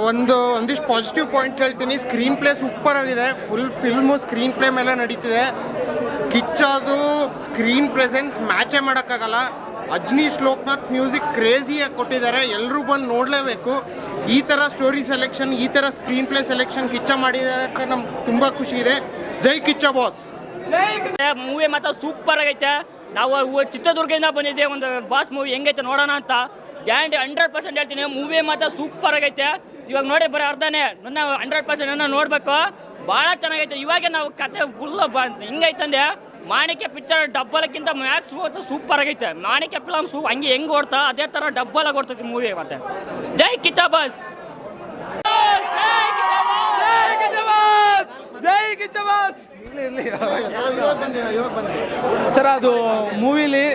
ಒಂದಿಷ್ಟು positive point ಹೇಳ್ತೀನಿ. Screen play super ಆಗಿದೆ. ಫುಲ್ ಫಿಲ್ಮು ಸ್ಕ್ರೀನ್ ಪ್ಲೇ ಮೇಲೆ ನಡೀತಿದೆ. ಕಿಚ್ಚದು ಸ್ಕ್ರೀನ್ ಪ್ರೆಸೆನ್ಸ್ ಮ್ಯಾಚೇ ಮಾಡೋಕ್ಕಾಗಲ್ಲ. ಅಜ್ನೀಶ್ ಲೋಕನಾಥ್ ಮ್ಯೂಸಿಕ್ ಕ್ರೇಜಿಯಾಗಿ ಕೊಟ್ಟಿದ್ದಾರೆ. ಎಲ್ಲರೂ ಬಂದು ನೋಡಲೇಬೇಕು. ಈ ಥರ ಸ್ಟೋರಿ ಸೆಲೆಕ್ಷನ್, ಈ ಥರ ಸ್ಕ್ರೀನ್ ಪ್ಲೇ ಸೆಲೆಕ್ಷನ್ ಕಿಚ್ಚ ಮಾಡಿದ್ದಾರೆ ಅಂತ ನಮ್ಗೆ ತುಂಬ ಖುಷಿ ಇದೆ. ಜೈ ಕಿಚ್ಚ ಬಾಸ್. ಮೂವಿ ಮಾತ್ರ ಸೂಪರ್ ಆಗೈತೆ. ನಾವು ಚಿತ್ರದುರ್ಗದಿಂದ ಬಂದಿದ್ದೆ, ಒಂದು ಬಾಸ್ ಮೂವಿ ಹೆಂಗೈತೆ ನೋಡೋಣ ಅಂತ. ಗ್ಯಾರಂಟಿ 100% ಹೇಳ್ತೀನಿ, ಮೂವಿ ಮಾತ್ರ ಸೂಪರ್ ಆಗೈತೆ. ಇವಾಗ ನೋಡಿ ಬರೀ ಅರ್ಧನೇ, ನನ್ನ 100% ನೋಡಬೇಕು. ಭಾಳ ಚೆನ್ನಾಗೈತೆ. ಇವಾಗ ನಾವು ಕತೆ ಫುಲ್ ಹಿಂಗೈತಂದೆ. ಮಾಣಿಕ್ಯ ಪಿಕ್ಚರ್ ಡಬ್ಬಲಕ್ಕಿಂತ ಮ್ಯಾಕ್ಸ್ ಸೂಪರ್ ಆಗೈತೆ. ಮಾಣಿಕ್ಯ ಫಿಲಮ್ ಹಂಗೆ ಹೆಂಗೆ ಓಡ್ತಾ ಅದೇ ಥರ ಡಬ್ಬಲಾಗಿ ಓಡ್ತೈತಿ ಮೂವಿ. ಮತ್ತೆ ಜೈ ಕಿಚ್ಚ ಬಾಸ್. ಜೈ ಕಿಚ್ಚ ಬಾಸ್. ಸರ್ ಅದು ಮೂವಿಲಿ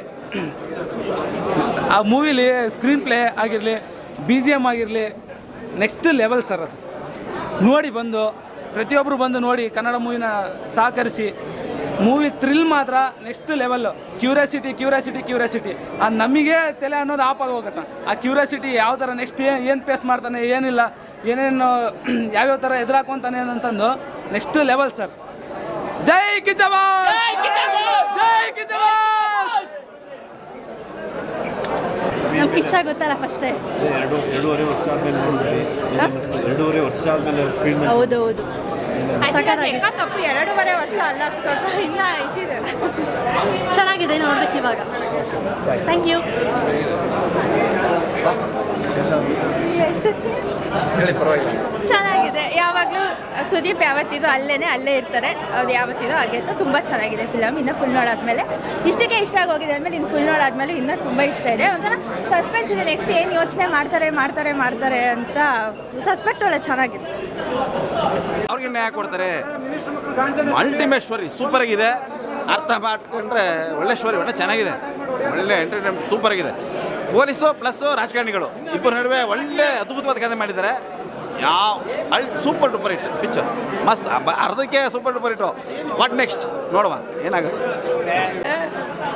ಸ್ಕ್ರೀನ್ ಪ್ಲೇ ಆಗಿರಲಿ, BGM ಆಗಿರಲಿ, ನೆಕ್ಸ್ಟ್ ಲೆವೆಲ್ ಸರ್. ಅದು ನೋಡಿ ಬಂದು ಪ್ರತಿಯೊಬ್ಬರು ಬಂದು ನೋಡಿ, ಕನ್ನಡ ಮೂವಿನ ಸಹಕರಿಸಿ. ಮೂವಿ ಥ್ರಿಲ್ ಮಾತ್ರ ನೆಕ್ಸ್ಟ್ ಲೆವೆಲ್ಲು. ಕ್ಯೂರಿಯಾಸಿಟಿ ಅದು ನಮಗೆ ತಲೆ ಅನ್ನೋದು ಆಪಾಗಿ ಹೋಗುತ್ತೆ. ಆ ಕ್ಯೂರಿಯಾಸಿಟಿ ಯಾವ ಥರ ನೆಕ್ಸ್ಟ್ ಏನು ಫೇಸ್ ಮಾಡ್ತಾನೆ, ಏನಿಲ್ಲ, ಏನೇನು ಯಾವ್ಯಾವ ಥರ ಎದುರಾಕೊಂತಾನೆ ಅಂತಂದು ನೆಕ್ಸ್ಟ್ ಲೆವೆಲ್ ಸರ್. ಜೈ ಕಿಚ್ಚ ಬಾಸ್. ಜೈ ಕಿಚ್ಚ ಬಾಸ್. ನಮ್ಗೆ ಕಿಚ್ಚ ಗೊತ್ತಲ್ಲ ಫಸ್ಟೇ. ಎರಡೂವರೆ ವರ್ಷ ಆದ್ಮೇಲೆ ನೋಡಿದ್ವಿ. 2.5 ವರ್ಷ ಆದ್ಮೇಲೆ ಸ್ಕ್ರೀನ್. ಹೌದು ತಪ್ಪು 2.5 ವರ್ಷ ಅಲ್ಲ, ಸ್ವಲ್ಪ ಇನ್ನ ಐತಿದೆ. ಚೆನ್ನಾಗಿದೆ, ನೋಡ್ಬೇಕು ಇವಾಗ. Thank you. ಚೆನ್ನಾಗಿದೆ. ಯಾವಾಗಲೂ ಸುದೀಪ್ ಯಾವತ್ತಿದ್ದು ಅಲ್ಲೇ ಇರ್ತಾರೆ. ಅವ್ರು ಯಾವತ್ತಿದ್ದು ಹಾಗೆ ಅಂತ ತುಂಬ ಚೆನ್ನಾಗಿದೆ ಫಿಲಮ್. ಇನ್ನು ಫುಲ್ ನೋಡಾದ್ಮೇಲೆ ಇಷ್ಟಕ್ಕೆ ಇಷ್ಟ ಆಗೋಗಿದೆ. ಆದಮೇಲೆ ಇನ್ನು ಫುಲ್ ನೋಡಾದ್ಮೇಲೆ ಇನ್ನೂ ತುಂಬ ಇಷ್ಟ ಇದೆ. ಒಂಥರ ಸಸ್ಪೆನ್ಸ್ ಇದೆ. ನೆಕ್ಸ್ಟ್ ಏನು ಯೋಚನೆ ಮಾಡ್ತಾರೆ ಅಂತ ಸಸ್ಪೆಕ್ಟ್ ಒಳ್ಳೆ ಚೆನ್ನಾಗಿದೆ. ಅವ್ರಿಗೆ ನ್ಯಾಯ ಕೊಡ್ತಾರೆ. ಅಲ್ಟಿಮೇಟ್ ಸ್ಟೋರಿ ಸೂಪರ್ ಆಗಿದೆ. ಅರ್ಥ ಮಾಡ್ಕೊಂಡ್ರೆ ಒಳ್ಳೆ ಸ್ಟೋರಿ, ಒಳ್ಳೆ ಚೆನ್ನಾಗಿದೆ, ಒಳ್ಳೆ ಎಂಟರ್ಟೈನ್ಮೆಂಟ್ ಸೂಪರ್ ಆಗಿದೆ. ಪೊಲೀಸು ಪ್ಲಸ್ಸು ರಾಜಕಾರಣಿಗಳು ಇಬ್ಬರ ನಡುವೆ ಒಳ್ಳೆ ಅದ್ಭುತವಾದ ಕಥೆ ಮಾಡಿದ್ದಾರೆ. Super duper hit picture. ಮಸ್ತ್. ಅರ್ಧಕ್ಕೆ ಸೂಪರ್ ಡೂಪರ್ ಹಿಟ್ಟು. ವಾಟ್ ನೆಕ್ಸ್ಟ್ ನೋಡುವ ಏನಾಗುತ್ತೆ.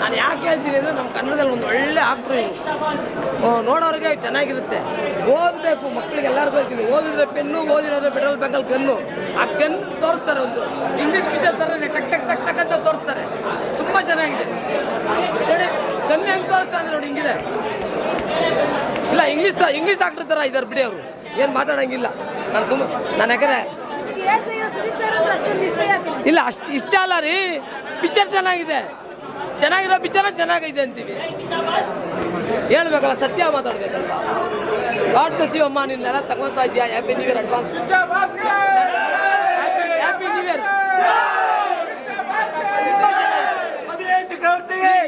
ನಾನು ಯಾಕೆ ಹೇಳ್ತೀನಿ ಅಂದರೆ, ನಮ್ಮ ಕನ್ನಡದಲ್ಲಿ ಒಂದು ಒಳ್ಳೆ ಆಕ್ಟ್ರು ನೋಡೋರಿಗೆ ಚೆನ್ನಾಗಿರುತ್ತೆ. ಓದಬೇಕು ಮಕ್ಕಳಿಗೆ ಎಲ್ಲರಿಗೂ ಹೇಳ್ತೀನಿ, ಓದಿದ್ರೆ ಪೆನ್ನು, ಓದಿದ್ರೆ ಪೆಟ್ರೋಲ್ ಬ್ಯಾಂಕಲ್ಲಿ ಗನ್ನು. ಆ ಗನ್ನು ತೋರಿಸ್ತಾರೆ. ಒಂದು ಇಂಗ್ಲೀಷ್ ಪಿಕ್ಚರ್ ಥರ ಟಕ್ ಅಂತ ತೋರಿಸ್ತಾರೆ. ತುಂಬ ಚೆನ್ನಾಗಿದೆ ನೋಡಿ. ಗನ್ನು ಹೆಂಗೆ ತೋರಿಸ್ತಾ ಅಂದ್ರೆ ನೋಡಿ, ಹಿಂಗಿದೆ. ಇಲ್ಲ ಇಂಗ್ಲೀಷ್ ಆಕ್ಟರ್ ಥರ ಇದ್ದಾರೆ ಬಿಡಿ. ಅವರು ಏನು ಮಾತಾಡೋಂಗಿಲ್ಲ. ನಾನು ಯಾಕಂದರೆ ಇಲ್ಲ ಅಷ್ಟು ಇಷ್ಟ ಅಲ್ಲ ರೀ. ಪಿಕ್ಚರ್ ಚೆನ್ನಾಗಿರೋ ಪಿಕ್ಚರ್ ಚೆನ್ನಾಗೈತೆ ಅಂತೀವಿ. ಹೇಳ್ಬೇಕಲ್ಲ, ಸತ್ಯ ಮಾತಾಡ್ಬೇಕಲ್ಲ. ಗಾಡ್ ಬ್ಲೆಸ್ ಯು ಅಮ್ಮ. ನಿನ್ನೆಲ್ಲ ತಗೊಳ್ತಾ ಇದೆಯಾ. Happy new year advance. Happy new year.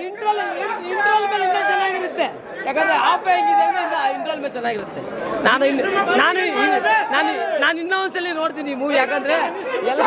ಇಂಟ್ರೋಲ್ ಮೇಲೆ ಇನ್ನೂ ಚೆನ್ನಾಗಿರುತ್ತೆ. ಯಾಕಂದರೆ ಆಫ್ ಹೆಂಗಿದೆ ಅಂದರೆ ಇಂಟ್ರೋಲ್ ಮೇಲೆ ಚೆನ್ನಾಗಿರುತ್ತೆ. ನಾನು ಇನ್ನೂ ಒಂದ್ಸಲಿ ನೋಡ್ತೀನಿ ಮೂವಿ. ಯಾಕಂದರೆ ಎಲ್ಲ